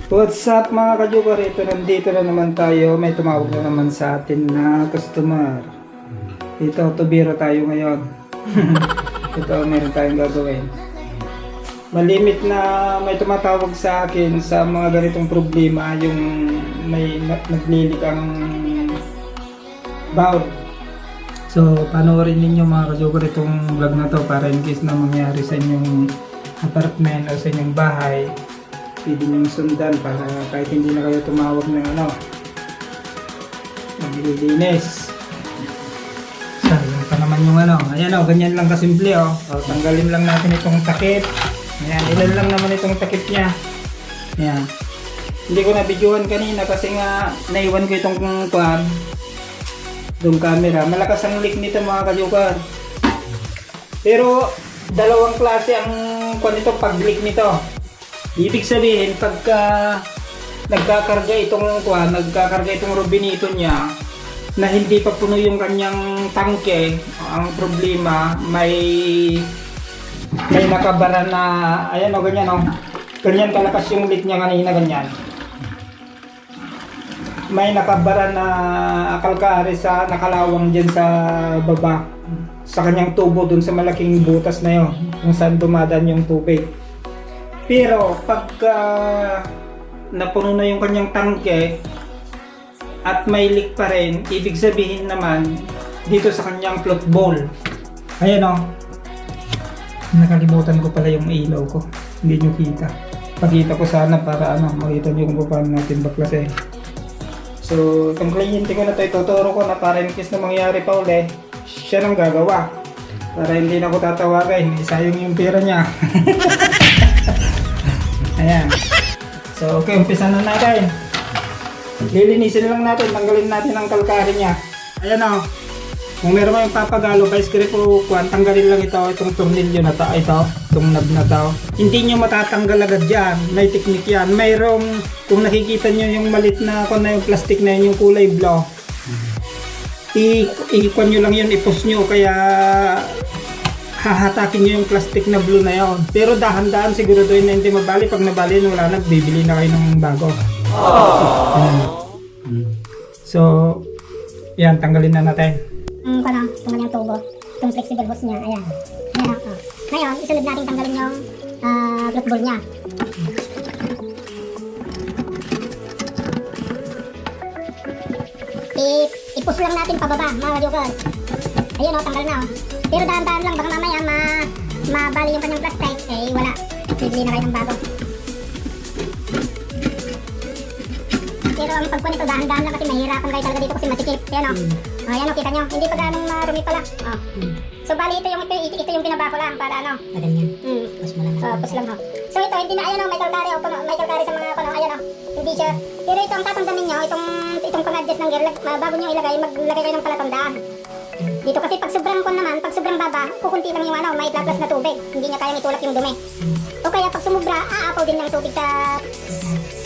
What's up mga kajugar? Ito nandito na naman tayo. May tumawag na naman sa atin na customer. Ito, tubiro tayo ngayon. Ito, meron tayong gagawin. Malimit na may tumatawag sa akin sa mga ganitong problema. Yung may naglilik ang bowl. So, panoorin ninyo mga kajugar itong vlog na to para in case na mangyari sa inyong apartment o sa inyong bahay. Pwede nyo sundan para kahit hindi na kayo tumawag ng maglilinis. Sayang pa naman yung ayan ganyan lang kasimple tanggalin lang natin itong takip. Ayan, ilan lang naman itong takip nya. Ayan. Hindi ko na videohan kanina kasi nga naiwan ko itong zoom camera. Malakas ang leak nito mga kajugar. Pero dalawang klase ang nito pag-leak nito. Ibig sabihin, pagka nagkakarga itong rubinito niya na hindi pa puno yung kanyang tangke, ang problema may nakabara na ayan ganyan kalakas yung leak niya kanina ganyan. May nakabara na kalkari sa nakalawang dyan sa baba sa kanyang tubo dun sa malaking butas na yun kung saan dumadaan yung tubig. Pero pagka napuno na yung kanyang tangke at may leak pa rin, ibig sabihin naman dito sa kanyang float bowl. Ayan nakalimutan ko pala yung ilaw ko. Hindi nyo kita. Pagkita ko sana para makita nyo kung paano natin baklasin. So, itong kliyente ko na ito, ituturo ko na para in case na mangyari pa uli, siya nang gagawa. Para hindi na ako tatawagin, isayang yung pera niya. Ayan. So, okay, umpisa na natin. Lilinisin lang natin, tanggalin natin ang kalkari niya. Ayan kung meron kayong papagalo, vice grip o tanggalin lang itong tornilyo na itong knob na to. Hindi nyo matatanggal agad dyan, may technique yan. Mayroong, kung nakikita nyo yung malit na yung plastic na yun, yung kulay blue, ikon nyo lang yun, i-push nyo, kaya hahatakin nyo yung plastic na blue na yon. Pero dahan-dahan siguraduhin na hindi mabali. Pag nabali, wala na, bibili na kayo ng bago. So, yan, tanggalin na natin. Itong kanyang tubo, itong flexible hose niya, ayan. Ngayon, isunod natin tanggalin yung float bowl niya. I-push lang natin pababa, mga kajugar. Ayun tanggal na Pero dahan-dahan lang, baka mamaya mabali yung kanyang plastic, wala. Bibili na kayo ng bago. Pero ang pagkuha nito, dahan-dahan lang kasi mahirapan kayo talaga dito kasi masikip. Ayan kita nyo, hindi pa ganong marumi pala. So bali ito yung pinaba ko lang para ganyan. Push mo lang. Push lang So ito, hindi na may kalkari may kalkari sa mga ayan hindi siya. Pero ito ang tatandaan ninyo, itong pang-adjust ng gear, bago nyo ilagay, maglagay kayo ng palatandaan. Dito kasi pag sobrang baba, kukunti lang yung may plus na tubig. Hindi niya kayang itulak yung dumi. O kaya pag sumubra, aapaw din ng tubig sa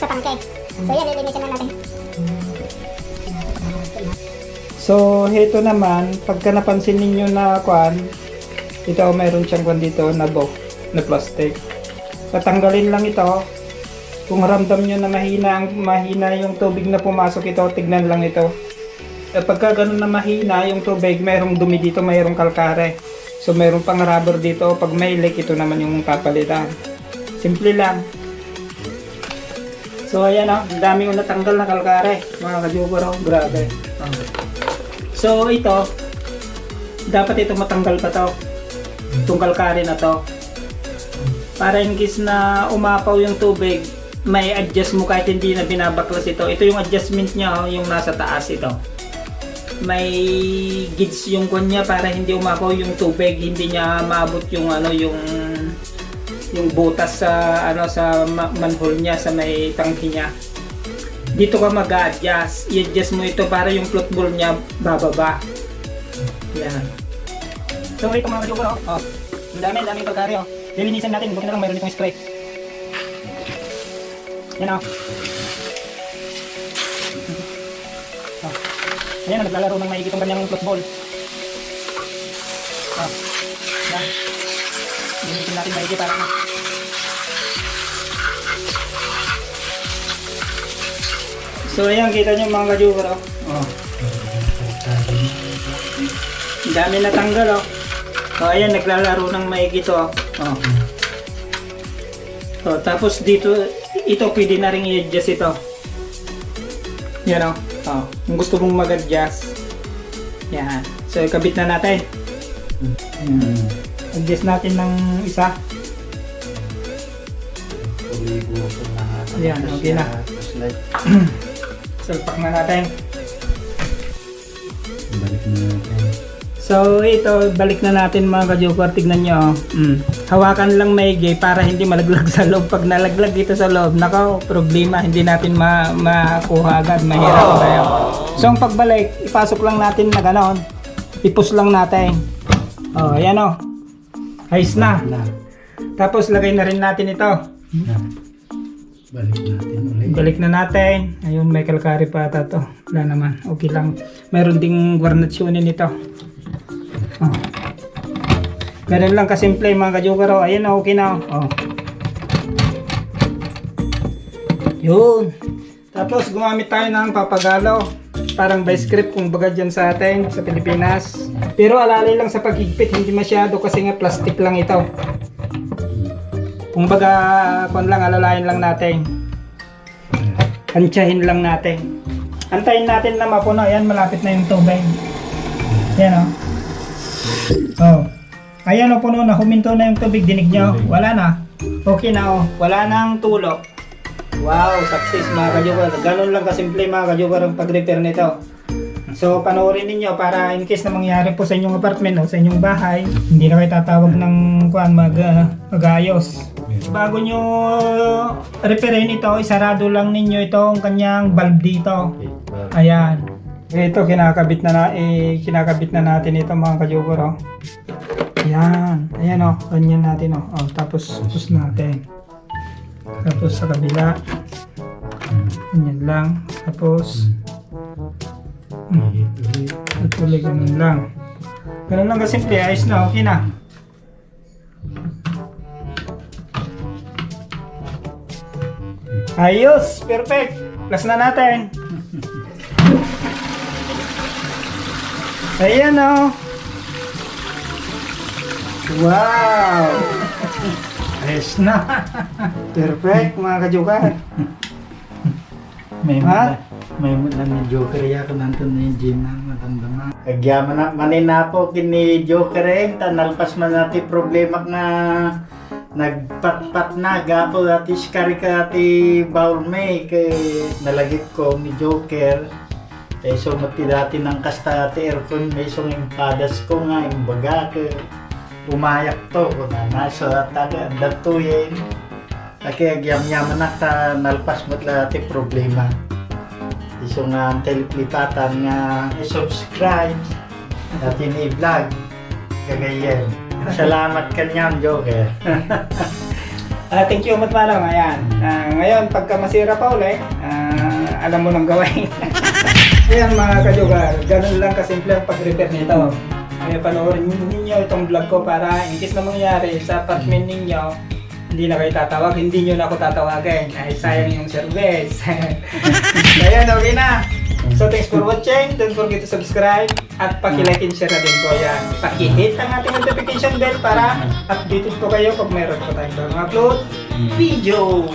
tangke. So yan, lilinisin na natin. So, ito naman, pagka napansin ninyo na ito mayroon siyang dito na plastic. Tatanggalin lang ito. Kung ramdam nyo na mahina yung tubig na pumasok ito, tignan lang ito. Pagka ganun na mahina yung tubig, mayroong dumi dito, mayroong kalkare. So mayroong pang rubber dito. Pag may leak, ito naman yung papalitan. Simple lang. So ayan ang dami ko natanggal na kalkare. Mga kajugar grabe. So ito, dapat ito matanggal pa to. Itong kalkare na to. Para in case na umapaw yung tubig, may adjust mo kahit hindi na binabaklas ito. Ito yung adjustment niya, yung nasa taas ito. May gauge yung kanya para hindi umapaw yung tubig, hindi niya maabot yung yung butas sa manhole niya sa may tangke niya. Dito ka mag-adjust. I-adjust mo ito para yung float bowl niya bababa. Yan. So ito mga kajugar ang dami pagkari lilinisan natin, buti na lang mayroon itong spray. Yan ayan, naglalaro ng maigit ang kanyang float bowl. Yan. Linisin natin maigit para So ayan, kita nyo mga ka-joker, oh. Oh. Ang dami natanggal, oh. So ayan, naglalaro ng maigi to, oh. Oh. So, tapos dito, ito pwede na rin i-adjust ito. Yan, oh. Oh. Kung gusto mong mag-adjust. Yan. So ikabit na natin. Adjust natin ng isa. Ayan, okay na. Salpak na natin. Balik na natin. So ito, balik na natin mga ka-joker. Tignan nyo. Hawakan lang maigi para hindi malaglag sa loob. Pag nalaglag dito sa loob, nako, problema. Hindi natin makuha agad. Mahirap tayo. So ang pagbalik, ipasok lang natin na ganon. Ipus lang natin. Oh, ayan o. Ayos na. Tapos lagay na rin natin ito. Balik natin ulit. Balik na natin. Ayun, may kalkari pa ata to. Wala naman. Okay lang. Mayroon ding guarnationin ito. Oh. Ganun lang kasimple mga ka-joker. Oh. Ayan, okay na. Oh. Yun. Tapos gumamit tayo ng papagalo. Parang by script kung baga dyan sa atin, sa Pilipinas. Pero alalay lang sa paghigpit. Hindi masyado kasi nga plastic lang ito. Kung baga, kung lang, alalayan lang natin. Antsahin lang natin. Antayin natin na mapuno. Ayan, malapit na yung tubig. Ayan o. Oh. Ayan o, puno na. Huminto na yung tubig. Dinig nyo. Wala na. Okay na o. Wala nang tulo. Wow, success mga ka-joker. Ganun lang kasimple mga ka-joker ang pag-repair nito. So, panoorin ninyo para in case na mangyari po sa inyong apartment o sa inyong bahay, hindi na kayo tatawag ng mag-ayos. Bago nyo repairin ito, isarado lang ninyo itong kanyang valve dito. Ayan. Ito, kinakabit na natin ito mga ka-joker. Oh. Ayan. Ayan o. Ganyan natin o. Oh. Tapos, push natin. Tapos sa kabila. Ganyan lang. Tapos, tuloy ganun lang. Ganun lang kasimple. Ayos na. Okay na. Ayos! Perfect! Plus na natin. Ayan o. Wow! Ayos na. Perfect mga ka-joker. May mula ni Joker ya ko nandun na yung gym na matanda. Kagyaman na manina po kini Joker tanalpas man natin problema nga nagpatpat na gapo dati skari ka ati bowl may kay nalagit ko ni Joker. Kaya so mati dati ng kasta ati aircon may song impadas ko nga imbaga ke umayak to ko na nasa taga datuyin. Kaya gyam-yaman na ta nalpas mo ati problema. Iso nga telipatan nga i-subscribe natin i-vlog kagayan. Salamat kanyang Joker. Thank you umat manong. Ayan. Ngayon pagka masira pa ulit, alam mo nang gawin. Ayan mga ka-joker, ganun lang kasimple ang pag-repair nito. Kaya panoorin ninyo itong vlog ko para in case na mangyari sa apartment ninyo, hindi na kayo tatawag, hindi nyo na ako tatawagin. Ay, sayang yung service. Ayan, okay na. So, thanks for watching. Don't forget to subscribe. At paki-like and share na din po yan. Paki-hit ang ating notification bell para updated po kayo pag mayroon po tayong upload video.